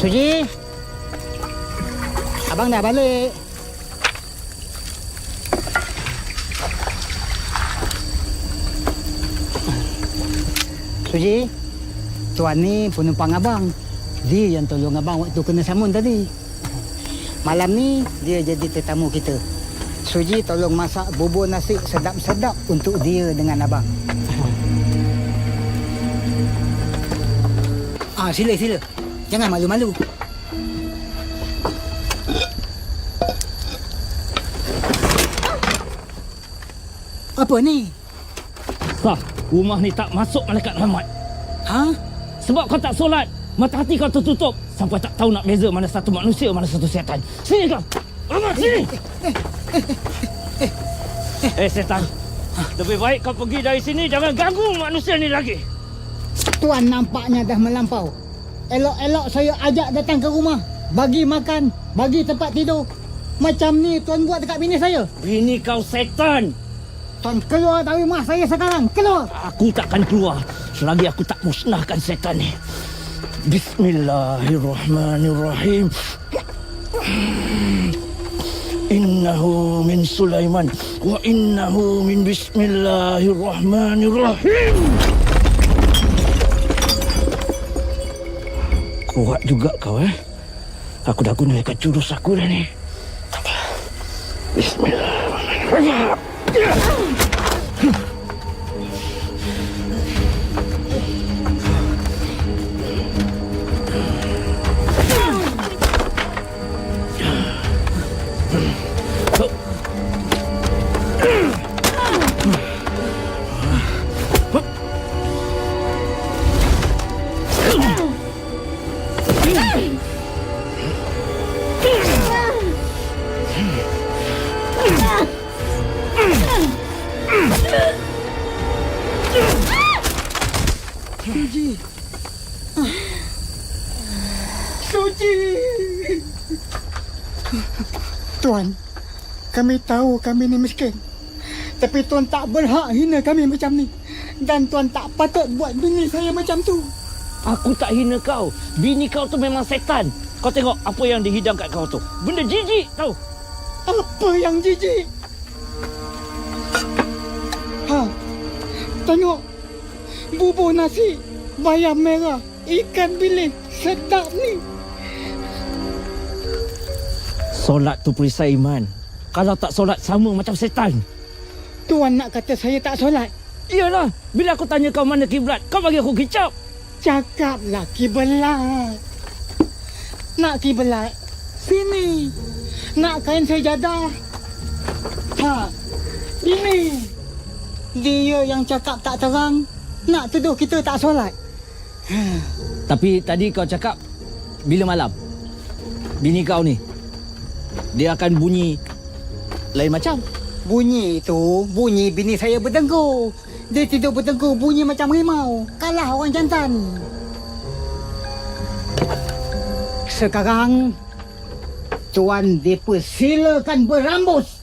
Suji, abang dah balik. Suji, tuan ni penumpang abang. Dia yang tolong abang waktu kena samun tadi. Malam ni dia jadi tetamu kita. Suji tolong masak bubur nasi sedap-sedap untuk dia dengan abang. Sila. Jangan malu-malu. Apa ni? Sah, rumah ni tak masuk malaikat rahmat. Ha? Sebab kau tak solat, mata hati kau tertutup sampai tak tahu nak beza mana satu manusia, mana satu setan. Sini kau. Rahmat, sini. Setan. Lebih baik kau pergi dari sini, jangan ganggu manusia ni lagi. Tuan nampaknya dah melampau. Elok-elok saya ajak datang ke rumah. Bagi makan, bagi tempat tidur. Macam ni tuan buat dekat bini saya. Bini kau setan. Tuan keluar dari rumah saya sekarang. Keluar. Aku takkan keluar selagi aku tak musnahkan setan ni. Bismillahirrahmanirrahim. Innahu min Sulaiman wa innahu min Bismillahirrahmanirrahim. Kuat juga kau Aku dah guna dekat jurus aku dah ni. Bismillahirrahmanirrahim. Suji. Tuan, kami tahu kami ni miskin. Tapi tuan tak berhak hina kami macam ni. Dan tuan tak patut buat bini saya macam tu. Aku tak hina kau. Bini kau tu memang setan. Kau tengok apa yang dihidang kat kau tu. Benda jijik tau. Apa yang jijik? Tengok. Bubur nasi, bayam merah, ikan bilis. Sedap ni. Solat tu perisai iman. Kalau tak solat sama macam setan. Tuan nak kata saya tak solat? Iyalah. Bila aku tanya kau mana kiblat, kau bagi aku kicap. Cakaplah kiblat. Nak kiblat? Sini. Nak kain sejadah? Ini. Dia yang cakap tak terang. Nak tuduh kita tak solat. Tapi tadi kau cakap bila malam bini kau ni dia akan bunyi lain macam. Bunyi itu bunyi bini saya bertengkur. Dia tidur bertengkur bunyi macam harimau. Kalah orang jantan. Sekarang tuan dipersilakan berambus.